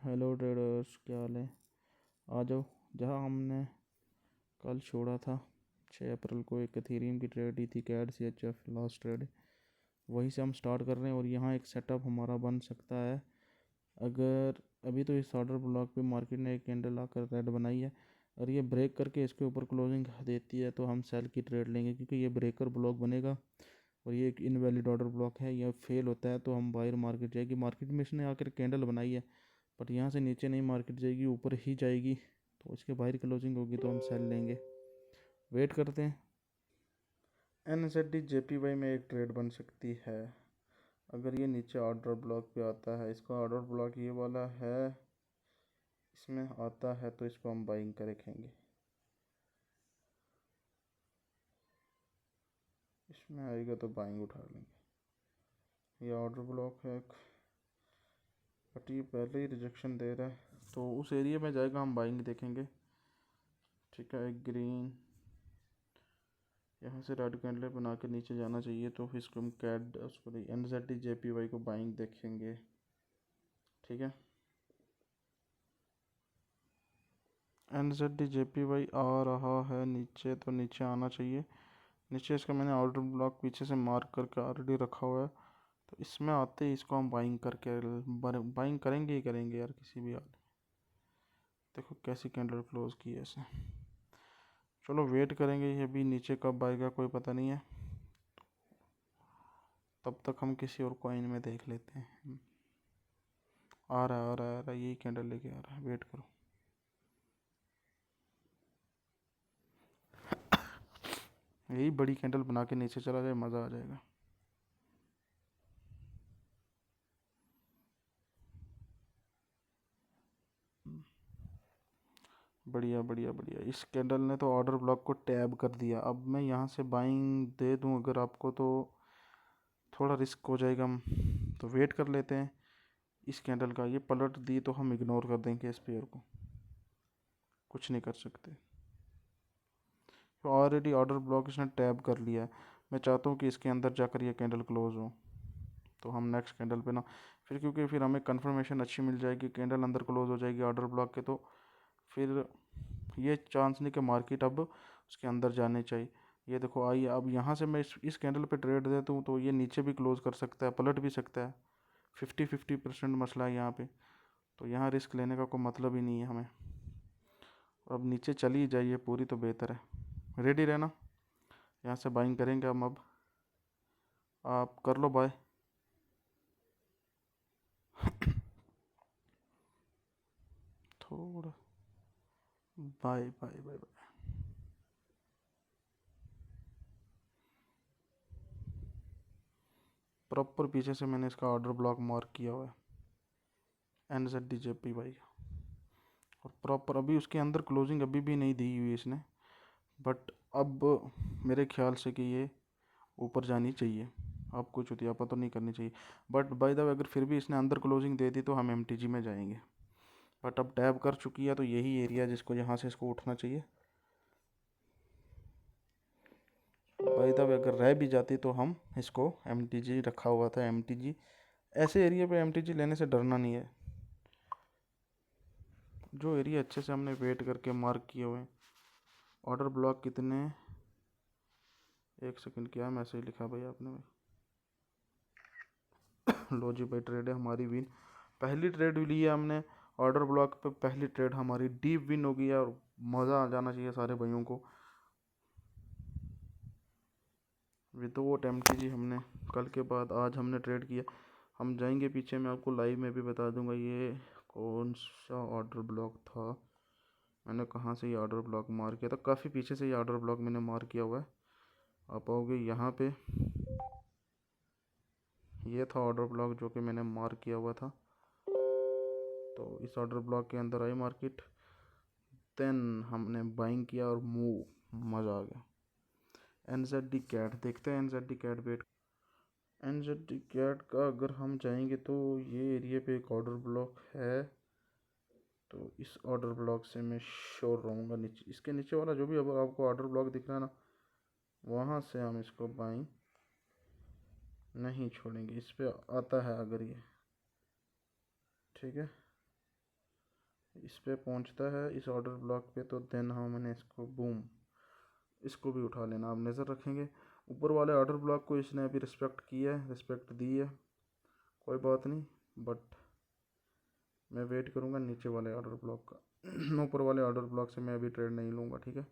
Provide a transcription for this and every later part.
Hello traders, क्या हाल है। आ जाओ। जहाँ हमने कल छोड़ा था 6 अप्रैल को एक एथेरियम की ट्रेड ली थी, CAD C H F last trade, वहीं से हम स्टार्ट कर रहे हैं। और यहाँ एक सेटअप हमारा बन सकता है अगर अभी तो इस ऑर्डर ब्लॉक पे मार्केट ने एक कैंडल आकर रेड बनाई है और ये ब्रेक करके इसके ऊपर क्लोजिंग देती है तो हम सेल की ट्रेड लेंगे, क्योंकि ये ब्रेकर ब्लॉक बनेगा और ये एक इनवैलिड ऑर्डर ब्लॉक है। यह फेल होता है तो हम बाहर मार्केट जाएगी। मार्केट में इसने आकर कैंडल बनाई है बट यहाँ से नीचे नहीं मार्केट जाएगी, ऊपर ही जाएगी, तो इसके बाहर क्लोजिंग होगी तो हम सेल लेंगे। वेट करते हैं। NZD JPY में एक ट्रेड बन सकती है अगर ये नीचे ऑर्डर ब्लॉक पे आता है। इसका ऑर्डर ब्लॉक ये वाला है, इसमें आता है तो इसको हम बाइंग कर रखेंगे। इसमें आएगा तो बाइंग उठा लेंगे। ये ऑर्डर ब्लॉक है बट ये पहले ही रिजेक्शन दे रहा है तो उस एरिया में जाएगा, हम बाइंग देखेंगे। ठीक है, एक ग्रीन यहाँ से रेड कैंडल बना के नीचे जाना चाहिए तो फिर इसको हम कैड उसको NZD JPY को बाइंग देखेंगे। ठीक है, NZD JPY आ रहा है नीचे, तो नीचे आना चाहिए। नीचे इसका मैंने ऑर्डर ब्लॉक पीछे से मार्क करके ऑलरेडी रखा हुआ है, तो इसमें आते ही इसको हम बाइंग करके बाइंग करेंगे ही करेंगे यार, किसी भी हाल। देखो कैसी कैंडल क्लोज की है ऐसे। चलो वेट करेंगे, ये भी नीचे कब आएगा कोई पता नहीं है, तब तक हम किसी और कॉइन में देख लेते हैं। आ रहा है आ रहा है आ रहा है, यही कैंडल लेके आ रहा है, वेट करो। यही बड़ी कैंडल बना के नीचे चला जाए, मज़ा आ जाएगा। बढ़िया बढ़िया बढ़िया, इस कैंडल ने तो ऑर्डर ब्लॉक को टैब कर दिया। अब मैं यहाँ से बाइंग दे दूँ अगर आपको तो थोड़ा रिस्क हो जाएगा, हम तो वेट कर लेते हैं। इस कैंडल का ये पलट दी तो हम इग्नोर कर देंगे इस पेयर को, कुछ नहीं कर सकते। तो ऑलरेडी ऑर्डर ब्लॉक इसने टैब कर लिया है। मैं चाहता हूँ कि इसके अंदर जाकर ये कैंडल क्लोज हो, तो हम नेक्स्ट कैंडल पे ना फिर, क्योंकि फिर हमें कंफर्मेशन अच्छी मिल जाएगी, कैंडल अंदर क्लोज हो जाएगी ऑर्डर ब्लॉक के, तो फिर ये चांस नहीं कि मार्केट अब उसके अंदर जाने चाहिए। ये देखो आई, अब यहाँ से मैं इस कैंडल पे ट्रेड देता हूँ तो ये नीचे भी क्लोज कर सकता है, पलट भी सकता है। 50-50% मसला है यहाँ पे, तो यहाँ रिस्क लेने का कोई मतलब ही नहीं है हमें। अब नीचे चली जाइए पूरी तो बेहतर है। रेडी रहना, यहाँ से बाइंग करेंगे हम। अब आप कर लो बाय। थोड़ा buy buy buy buy. Proper पीछे से मैंने इसका ऑर्डर ब्लॉक मार्क किया हुआ है NZD JPY, और प्रॉपर अभी उसके अंदर क्लोजिंग अभी भी नहीं दी हुई इसने, बट अब मेरे ख्याल से कि ये ऊपर जानी चाहिए। अब कुछ उतियापा तो नहीं करनी चाहिए, बट बाय द वे अगर फिर भी इसने अंदर क्लोजिंग दे दी तो हम MTG में जाएंगे। बट अब टैब कर चुकी है तो यही एरिया जिसको यहाँ से इसको उठना चाहिए। बाय द वे अगर रह भी जाती तो हम इसको MTG रखा हुआ था, MTG ऐसे एरिया पे MTG लेने से डरना नहीं है। जो एरिया अच्छे से हमने वेट करके मार्क किए हुए हैं। ऑर्डर ब्लॉक कितने, एक सेकंड, क्या मैसेज लिखा भाई आपने भाई। लो जी भाई, ट्रेड है हमारी विन। पहली ट्रेड ली है हमने ऑर्डर ब्लॉक पे, पहली ट्रेड हमारी डीप विन हो गई है और मज़ा आ जाना चाहिए सारे भाइयों को। विदाउट MTG हमने कल के बाद आज हमने ट्रेड किया। हम जाएंगे पीछे, मैं आपको लाइव में भी बता दूंगा ये कौन सा ऑर्डर ब्लॉक था, मैंने कहाँ से ये ऑर्डर ब्लॉक मार किया था। काफ़ी पीछे से ये ऑर्डर ब्लॉक मैंने मार किया हुआ है। आप आओगे यहाँ पे, ये था ऑर्डर ब्लॉक जो कि मैंने मार्क किया हुआ था, तो इस ऑर्डर ब्लॉक के अंदर आई मार्केट, देन हमने बाइंग किया और मूव, मज़ा आ गया। NZD कैट देखते हैं, NZD CAD wait. NZD CAD का अगर हम जाएंगे तो ये एरिया पे एक ऑर्डर ब्लॉक है, तो इस ऑर्डर ब्लॉक से मैं श्योर रहूँगा। नीचे इसके नीचे वाला जो भी अब आपको ऑर्डर ब्लॉक दिख रहा है ना, वहाँ से हम इसको बाइंग नहीं छोड़ेंगे। इस पे आता है अगर ये, ठीक है। इस पे पहुंचता है इस ऑर्डर ब्लॉक पे, तो देन हमने इसको बूम, इसको भी उठा लेना। आप नज़र रखेंगे ऊपर वाले ऑर्डर ब्लॉक को इसने अभी रिस्पेक्ट किया है, रिस्पेक्ट दी है, कोई बात नहीं, बट मैं वेट करूँगा नीचे वाले ऑर्डर ब्लॉक का। ऊपर वाले ऑर्डर ब्लॉक से मैं अभी ट्रेड नहीं लूँगा, ठीक है।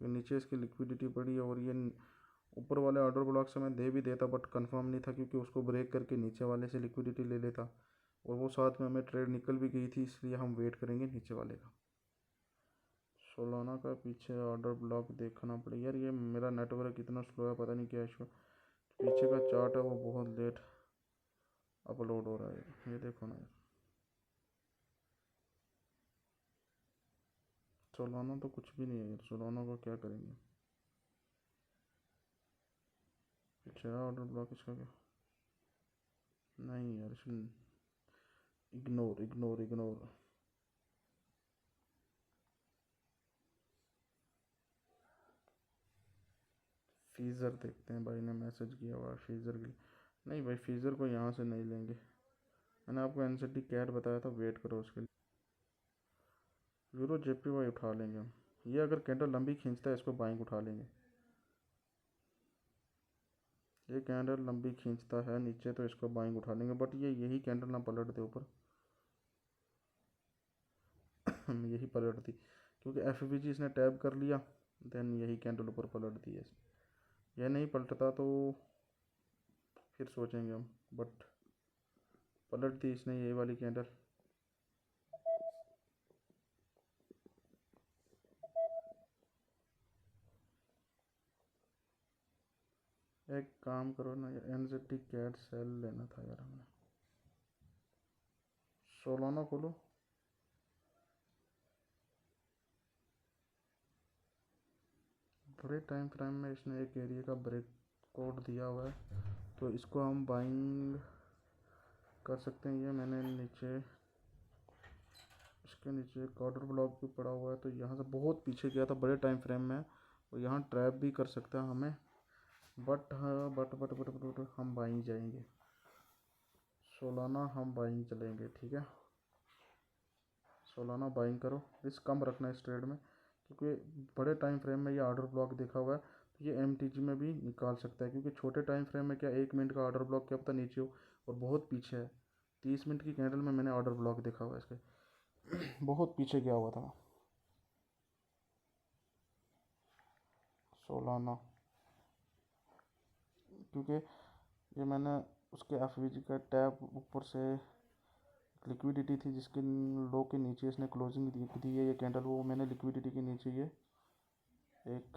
ये नीचे इसकी लिक्विडिटी बढ़ी है, और ये ऊपर वाले ऑर्डर ब्लॉक से मैं दे भी देता, बट कंफर्म नहीं था क्योंकि उसको ब्रेक करके नीचे वाले से लिक्विडिटी ले लेता, और वो साथ में हमें ट्रेड निकल भी गई थी, इसलिए हम वेट करेंगे नीचे वाले का। सोलाना का पीछे ऑर्डर ब्लॉक देखना पड़ेगा यार, ये मेरा नेटवर्क इतना स्लो है, पता नहीं क्या इशू। पीछे का चार्ट है वो बहुत लेट अपलोड हो रहा है, ये देखो ना यार। सोलाना तो कुछ भी नहीं है यार, सोलाना को क्या करेंगे। पीछे ऑर्डर ब्लॉक इसका क्या, नहीं यार इसमें इग्नोर इग्नोर इग्नोर। फीज़र देखते हैं, भाई ने मैसेज किया हुआ है फीज़र के लिए। नहीं भाई, फीज़र को यहाँ से नहीं लेंगे, मैंने आपको एनसीटी कैट बताया था, वेट करो उसके लिए। यूरो जेपीवाई उठा लेंगे हम, ये अगर कैंडल लंबी खींचता है इसको बाइंग उठा लेंगे। ये कैंडल लंबी खींचता है नीचे तो इसको बाइंग उठा लेंगे, बट ये यही कैंडल ना पलट दे ऊपर। यही पलट दी क्योंकि एफ इसने टैप कर लिया, देन यही कैंडल ऊपर पलट दी है। यह नहीं पलटता तो फिर सोचेंगे हम, बट पलट दी इसने ये वाली कैंडल। एक काम करो ना यार, एनजेटी कैट सेल लेना था यार हमें। सोलाना खोलो। बड़े टाइम फ्रेम में इसने एक एरिया का ब्रेक कोड दिया हुआ है, तो इसको हम बाइंग कर सकते हैं। ये मैंने नीचे, इसके नीचे एक ऑर्डर ब्लॉक भी पड़ा हुआ है, तो यहाँ से बहुत पीछे गया था बड़े टाइम फ्रेम में, और यहाँ ट्रैप भी कर सकता है हमें, बट हाँ बट हम बाइंग जाएंगे। सोलाना हम बाइंग चलेंगे, ठीक है। सोलाना बाइंग करो, रिस्क कम रखना इस ट्रेड में, क्योंकि बड़े टाइम फ्रेम में ये ऑर्डर ब्लॉक देखा हुआ है, तो ये एमटीजी में भी निकाल सकता है, क्योंकि छोटे टाइम फ्रेम में क्या 1 मिनट का ऑर्डर ब्लॉक क्या पता नीचे हो, और बहुत पीछे है। 30 मिनट की कैंडल में मैंने ऑर्डर ब्लॉक देखा हुआ है इसके, बहुत पीछे गया हुआ था सोलाना, क्योंकि ये मैंने उसके एफ का टैब ऊपर से लिक्विडिटी थी जिसके लो के नीचे इसने क्लोजिंग दी है ये कैंडल, वो मैंने लिक्विडिटी के नीचे ये एक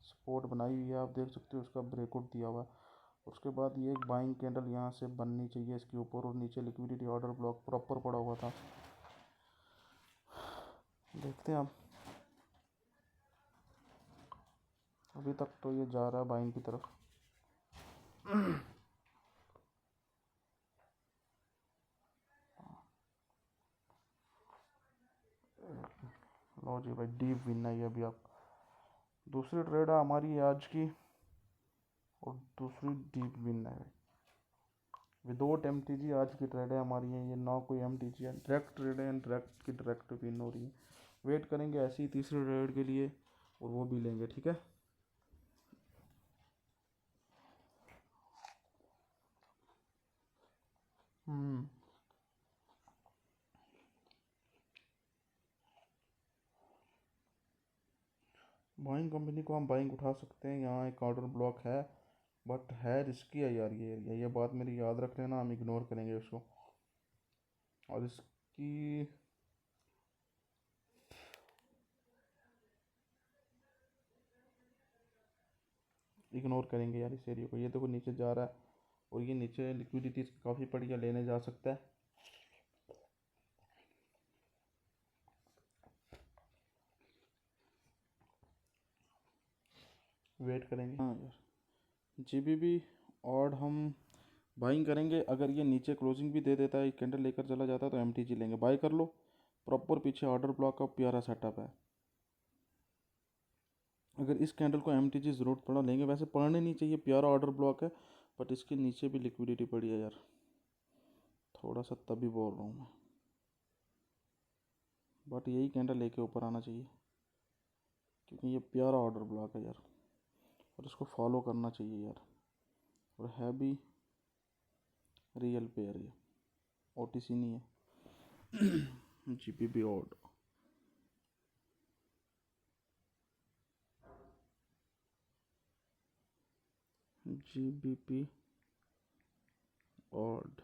सपोर्ट बनाई हुई है, आप देख सकते हो उसका ब्रेकआउट दिया हुआ है। उसके बाद ये एक बाइंग कैंडल यहाँ से बननी चाहिए इसके ऊपर, और नीचे लिक्विडिटी ऑर्डर ब्लॉक प्रॉपर पड़ा हुआ था। देखते हैं अब, अभी तक तो ये जा रहा है बाइंग की तरफ। लो जी भाई, डीप विन है ये अभी। आप दूसरी ट्रेड है हमारी आज की, और दूसरी डीप विन है विदाउट एम टी जी। आज की ट्रेड है हमारी है ये, ना कोई एम टी जी है, डायरेक्ट ट्रेड है, डायरेक्ट की डायरेक्ट विन हो रही है। वेट करेंगे ऐसी ही तीसरी ट्रेड के लिए, और वो भी लेंगे, ठीक है। हम्म बाइंग कंपनी को हम बाइंग उठा सकते हैं, यहाँ एक ऑर्डर ब्लॉक है, बट है रिस्की है यार ये एरिया, ये बात मेरी याद रख लेना, हम इग्नोर करेंगे उसको। और इसकी इग्नोर करेंगे यार इस एरिया को। ये देखो नीचे जा रहा है, और ये नीचे लिक्विडिटी काफ़ी पड़ी है, लेने जा सकता है। वेट करेंगे हाँ यार, जीबीबी और हम बाइंग करेंगे। अगर ये नीचे क्लोजिंग भी दे देता है, कैंडल लेकर चला जाता है, तो एमटीजी लेंगे, बाय कर लो। प्रॉपर पीछे ऑर्डर ब्लॉक का प्यारा सेटअप है। अगर इस कैंडल को एमटीजी ज़रूरत पड़ा लेंगे, वैसे पड़ने नहीं चाहिए, प्यारा ऑर्डर ब्लॉक है, बट इसके नीचे भी लिक्विडिटी पड़ी है यार, थोड़ा सा तभी बोल रहा हूँ मैं, बट यही कैंडल लेके ऊपर आना चाहिए, क्योंकि ये प्यारा ऑर्डर ब्लॉक है यार, और इसको फॉलो करना चाहिए यार, और है भी रियल पेयर, ये ओटीसी नहीं है। जीपीपी ऑड, जीबीपी ऑड,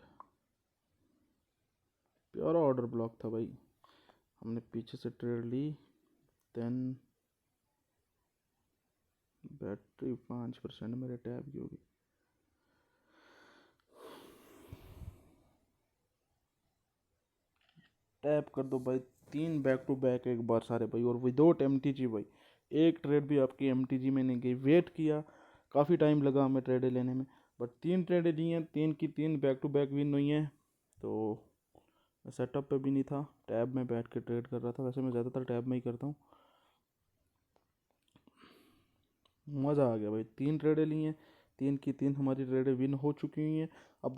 प्यारा ऑर्डर ब्लॉक था भाई। हमने पीछे से ट्रेड ली, देन बैटरी 5% मेरे टैब की होगी। टैप कर दो भाई, 3 बैक टू बैक एक बार सारे भाई, और विदाउट एमटीजी भाई। एक ट्रेड भी आपकी एमटीजी में नहीं गई। वेट किया, काफ़ी टाइम लगा हमें ट्रेडें लेने में, बट 3 ट्रेडें ली हैं, 3 की 3 बैक टू बैक विन हुई हैं। तो मैं सेटअप पे भी नहीं था, टैब में बैठ के ट्रेड कर रहा था। वैसे मैं ज़्यादातर टैब में ही करता हूँ। मज़ा आ गया भाई, 3 ट्रेडें ली हैं, 3 की 3 हमारी ट्रेडें विन हो चुकी हुई हैं। अब